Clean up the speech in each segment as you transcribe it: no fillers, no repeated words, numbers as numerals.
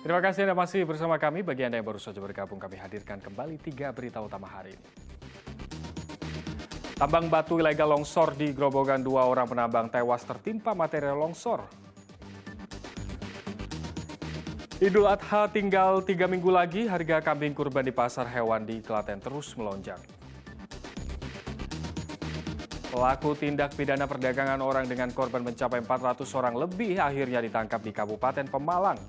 Terima kasih Anda masih bersama kami. Bagi Anda yang baru saja bergabung, kami hadirkan kembali 3 berita utama hari ini. Tambang batu ilegal longsor di Grobogan, 2 orang penambang tewas tertimpa material longsor. Idul Adha tinggal 3 minggu lagi, harga kambing kurban di pasar hewan di Klaten terus melonjak. Pelaku tindak pidana perdagangan orang dengan korban mencapai 400 orang lebih akhirnya ditangkap di Kabupaten Pemalang.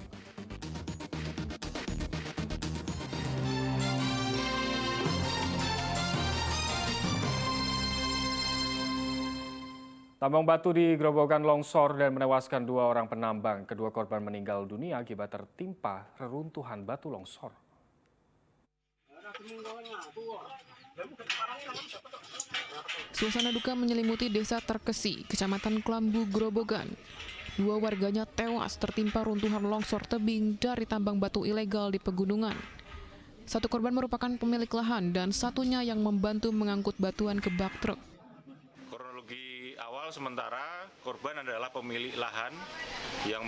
Tambang batu di Grobogan longsor dan menewaskan 2 orang penambang. Kedua korban meninggal dunia akibat tertimpa reruntuhan batu longsor. Suasana duka menyelimuti desa Terkesi, Kecamatan Klambu, Grobogan. 2 warganya tewas tertimpa runtuhan longsor tebing dari tambang batu ilegal di pegunungan. 1 korban merupakan pemilik lahan dan satunya yang membantu mengangkut batuan ke bak truk. Awal sementara korban adalah pemilik lahan yang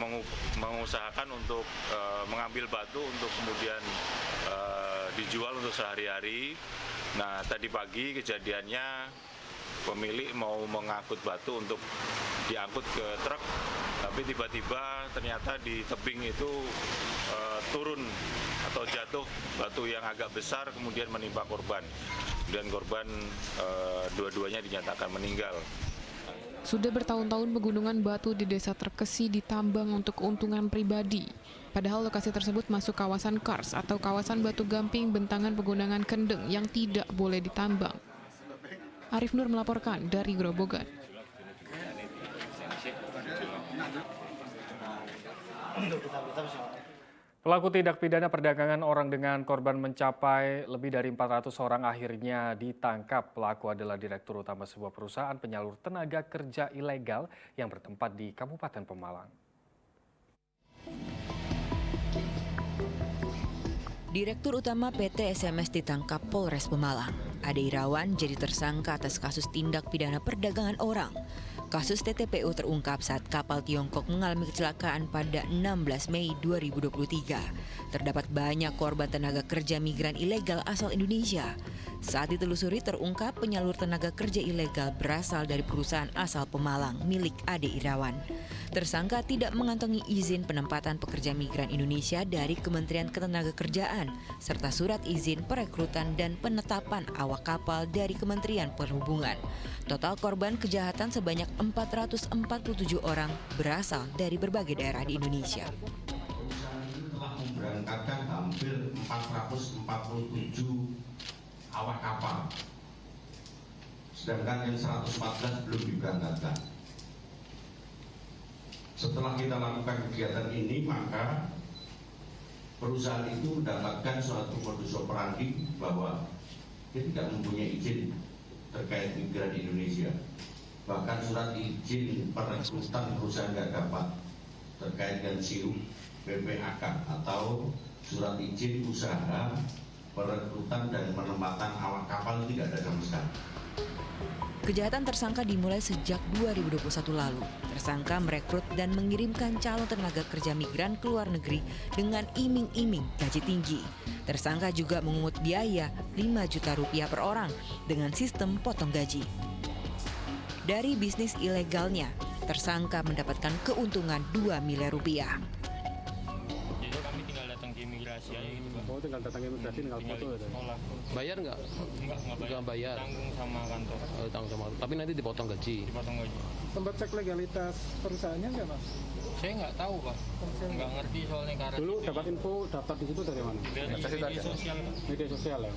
mengusahakan untuk mengambil batu untuk kemudian dijual untuk sehari-hari. Nah, tadi pagi kejadiannya pemilik mau mengangkut batu untuk diangkut ke truk, tapi tiba-tiba ternyata di tebing itu turun atau jatuh batu yang agak besar kemudian menimpa korban. Dan korban dua-duanya dinyatakan meninggal. Sudah bertahun-tahun pegunungan batu di desa Terkesi ditambang untuk keuntungan pribadi. Padahal lokasi tersebut masuk kawasan Kars atau kawasan batu gamping bentangan pegunungan Kendeng yang tidak boleh ditambang. Arif Nur melaporkan dari Grobogan. Pelaku tindak pidana perdagangan orang dengan korban mencapai lebih dari 400 orang akhirnya ditangkap. Pelaku adalah Direktur Utama sebuah perusahaan penyalur tenaga kerja ilegal yang bertempat di Kabupaten Pemalang. Direktur Utama PT SMS ditangkap Polres Pemalang. Ade Irawan jadi tersangka atas kasus tindak pidana perdagangan orang. Kasus TTPU terungkap saat kapal Tiongkok mengalami kecelakaan pada 16 Mei 2023. Terdapat banyak korban tenaga kerja migran ilegal asal Indonesia. Saat ditelusuri terungkap penyalur tenaga kerja ilegal berasal dari perusahaan asal Pemalang milik Ade Irawan. Tersangka tidak mengantongi izin penempatan pekerja migran Indonesia dari Kementerian Ketenagakerjaan serta surat izin perekrutan dan penetapan awak kapal dari Kementerian Perhubungan. Total korban kejahatan sebanyak 447 orang berasal dari berbagai daerah di Indonesia. Perusahaan ini telah memberangkatkan hampir 447 awak kapal, sedangkan yang 114 belum diberangkatkan. Setelah kita lakukan kegiatan ini, maka perusahaan itu mendapatkan suatu modus operandi bahwa dia tidak mempunyai izin terkait migran di Indonesia. Bahkan surat izin perekrutan perusahaan tidak dapat terkait dengan SIUP BPAK atau surat izin usaha perekrutan dan penempatan awak kapal tidak ada sama sekali. Kejahatan tersangka dimulai sejak 2021 lalu. Tersangka merekrut dan mengirimkan calon tenaga kerja migran ke luar negeri dengan iming-iming gaji tinggi. Tersangka juga mengungut biaya 5 juta rupiah per orang dengan sistem potong gaji. Dari bisnis ilegalnya, tersangka mendapatkan keuntungan 2 miliar rupiah. Jadi kami tinggal datang ke imigrasi aja gitu Pak. Oh, tinggal datang imigrasi, tinggal foto ya? Bayar nggak? Enggak bayar. Tanggung sama kantor. Oh, tanggung sama. Tapi nanti dipotong gaji. Dipotong gaji. Sempat cek legalitas perusahaannya nggak, Mas? Saya nggak tahu Pak. Nggak ngerti soalnya karena Dulu dapat info daftar di situ dari mana? dari media sosial Pak. Media sosial ya.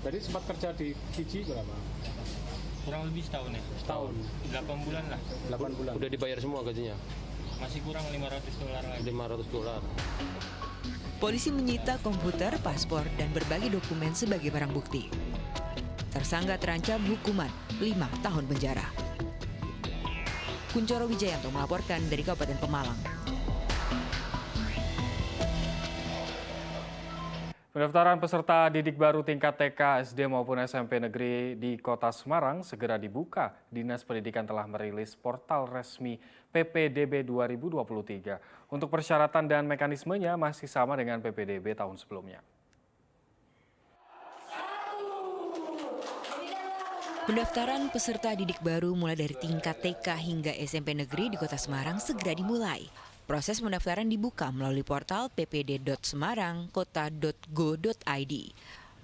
Jadi sempat kerja di Fiji berapa? Kurang lebih setahun ya. Setahun. 8 bulan lah. 8 bulan. Udah dibayar semua gajinya? Masih kurang $500 lagi. $500. Polisi menyita komputer, paspor, dan berbagai dokumen sebagai barang bukti. Tersangka terancam hukuman 5 tahun penjara. Kuncoro Wijayanto melaporkan dari Kabupaten Pemalang. Pendaftaran peserta didik baru tingkat TK, SD maupun SMP negeri di Kota Semarang segera dibuka. Dinas Pendidikan telah merilis portal resmi PPDB 2023. Untuk persyaratan dan mekanismenya masih sama dengan PPDB tahun sebelumnya. Pendaftaran peserta didik baru mulai dari tingkat TK hingga SMP negeri di Kota Semarang segera dimulai. Proses pendaftaran dibuka melalui portal ppd.semarang.kota.go.id.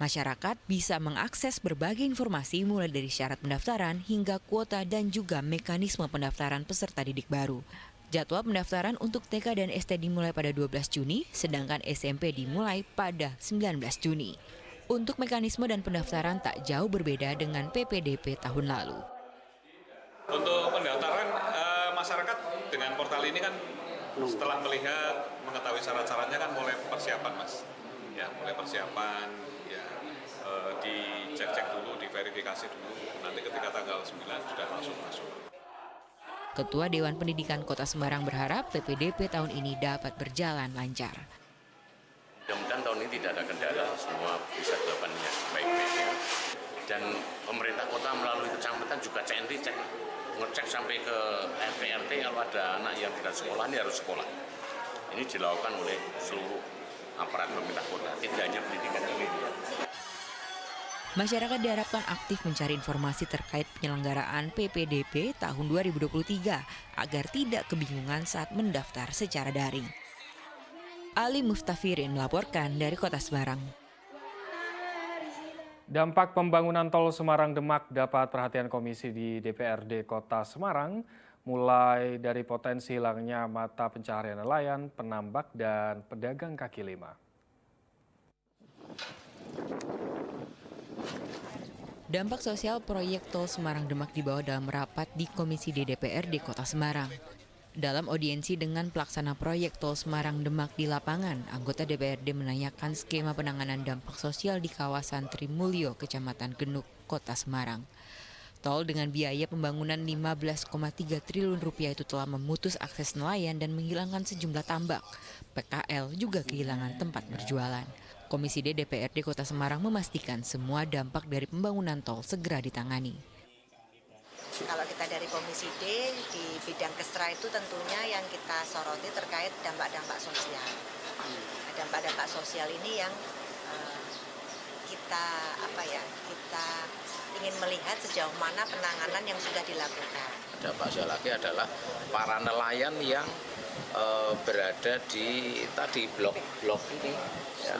Masyarakat bisa mengakses berbagai informasi mulai dari syarat pendaftaran hingga kuota dan juga mekanisme pendaftaran peserta didik baru. Jadwal pendaftaran untuk TK dan SD dimulai pada 12 Juni, sedangkan SMP dimulai pada 19 Juni. Untuk mekanisme dan pendaftaran tak jauh berbeda dengan PPDB tahun lalu. Untuk pendaftaran masyarakat dengan portal ini kan setelah melihat, mengetahui syarat-syaratnya kan mulai persiapan, Mas. Ya, mulai persiapan, ya dicek-cek dulu, diverifikasi dulu. Nanti ketika tanggal 9 sudah langsung masuk. Ketua Dewan Pendidikan Kota Semarang berharap PPDB tahun ini dapat berjalan lancar. Mudah-mudahan tahun ini tidak ada kendala, semua bisa dilakukan yang sebaik-baiknya. Dan pemerintah kota melalui kecamatan juga ngecek sampai ke RT kalau ada anak yang tidak sekolah, ini harus sekolah. Ini dilakukan oleh seluruh aparat pemerintah kota, tidak hanya pendidikan ini. Masyarakat diharapkan aktif mencari informasi terkait penyelenggaraan PPDB tahun 2023 agar tidak kebingungan saat mendaftar secara daring. Ali Mustafirin melaporkan dari Kota Semarang. Dampak pembangunan tol Semarang-Demak dapat perhatian Komisi di DPRD Kota Semarang, mulai dari potensi hilangnya mata pencaharian nelayan, penambak, dan pedagang kaki lima. Dampak sosial proyek tol Semarang-Demak dibawa dalam rapat di Komisi di DPRD Kota Semarang. Dalam audiensi dengan pelaksana proyek tol Semarang-Demak di lapangan, anggota DPRD menanyakan skema penanganan dampak sosial di kawasan Trimulyo, Kecamatan Genuk, Kota Semarang. Tol dengan biaya pembangunan 15,3 triliun rupiah itu telah memutus akses nelayan dan menghilangkan sejumlah tambak. PKL juga kehilangan tempat berjualan. Komisi D DPRD Kota Semarang memastikan semua dampak dari pembangunan tol segera ditangani. Kalau kita dari Komisi D di bidang kesra itu tentunya yang kita soroti terkait dampak-dampak sosial. Dampak-dampak sosial ini yang kita ingin melihat sejauh mana penanganan yang sudah dilakukan. Dampak sosial lagi adalah para nelayan yang berada di tadi blok ini. Ya,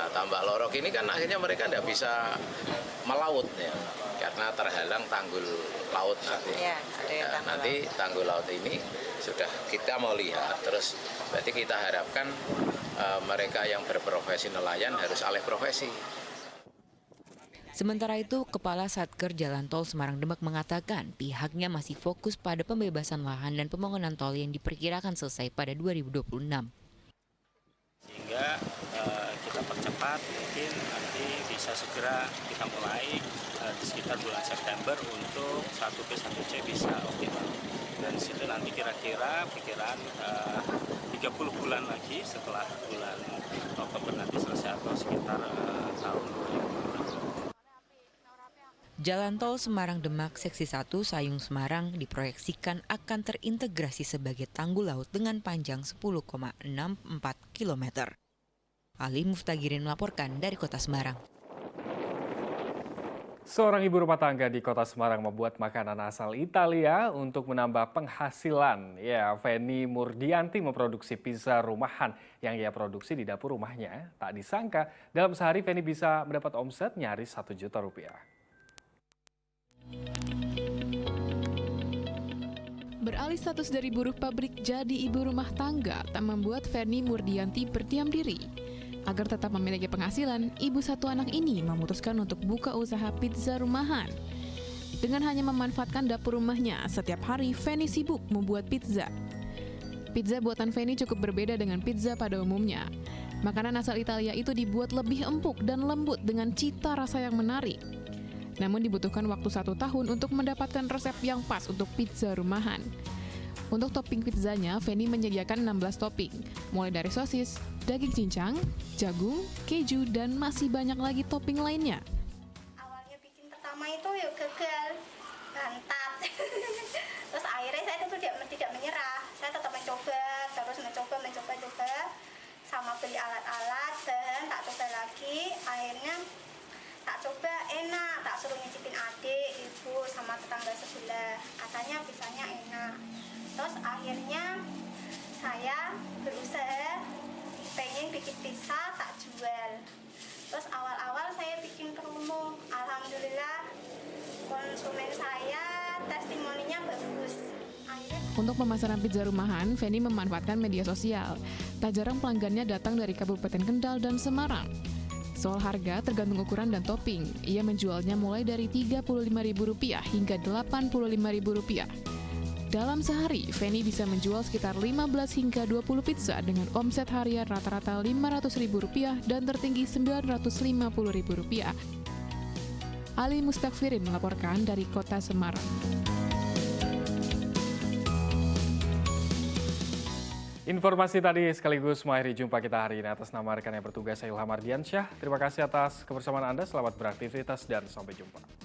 tambak lorok ini kan akhirnya mereka tidak bisa melaut ya, karena terhalang tanggul laut nanti. Ya, nanti tanggul laut ini sudah kita mau lihat, terus berarti kita harapkan mereka yang berprofesi nelayan harus alih profesi. Sementara itu, Kepala Satker Jalan Tol Semarang-Demak mengatakan pihaknya masih fokus pada pembebasan lahan dan pembangunan tol yang diperkirakan selesai pada 2026. Sehingga kita percepat, mungkin nanti bisa segera kita mulai di sekitar bulan September untuk 1B 1C bisa optimal. Dan situ nanti kira-kira pikiran 30 bulan lagi setelah bulan Oktober nanti selesai atau sekitar tahun 2020. Jalan tol Semarang-Demak Seksi 1 Sayung Semarang diproyeksikan akan terintegrasi sebagai tanggul laut dengan panjang 10,64 km. Ali Muftagirin melaporkan dari Kota Semarang. Seorang ibu rumah tangga di Kota Semarang membuat makanan asal Italia untuk menambah penghasilan. Ya, Feni Murdianti memproduksi pizza rumahan yang ia produksi di dapur rumahnya. Tak disangka, dalam sehari Feni bisa mendapat omset nyaris 1 juta rupiah. Beralih status dari buruh pabrik jadi ibu rumah tangga tak membuat Feni Murdianti berdiam diri. Agar tetap memiliki penghasilan, ibu satu anak ini memutuskan untuk buka usaha pizza rumahan. Dengan hanya memanfaatkan dapur rumahnya, setiap hari Feni sibuk membuat pizza. Pizza buatan Feni cukup berbeda dengan pizza pada umumnya. Makanan asal Italia itu dibuat lebih empuk dan lembut dengan cita rasa yang menarik. Namun dibutuhkan waktu 1 tahun untuk mendapatkan resep yang pas untuk pizza rumahan. Untuk topping pizzanya, Feni menyediakan 16 topping, mulai dari sosis, daging cincang, jagung, keju, dan masih banyak lagi topping lainnya. Awalnya bikin pertama itu ya gagal, mantap. Terus akhirnya saya itu tidak menyerah, saya tetap mencoba, terus mencoba, sama beli alat-alat, dan tak coba lagi, akhirnya tak coba enak, tak suruh nyicipin adik, ibu, sama tetangga sebelah, katanya pisahnya enak. Terus akhirnya saya berusaha pengen bikin pizza tak jual. Terus awal-awal saya bikin kerudung, alhamdulillah konsumen saya testimoninya bagus. Untuk pemasaran pizza rumahan, Feni memanfaatkan media sosial. Tak jarang pelanggannya datang dari Kabupaten Kendal dan Semarang. Soal harga tergantung ukuran dan topping. Ia menjualnya mulai dari Rp35.000 hingga Rp85.000. Dalam sehari, Feni bisa menjual sekitar 15 hingga 20 pizza dengan omset harian rata-rata Rp500.000 dan tertinggi Rp950.000. Ali Mustakfirin melaporkan dari Kota Semarang. Informasi tadi sekaligus mengakhiri jumpa kita hari ini. Atas nama rekan yang bertugas, saya Ilham Ardiansyah. Terima kasih atas kebersamaan Anda, selamat beraktivitas dan sampai jumpa.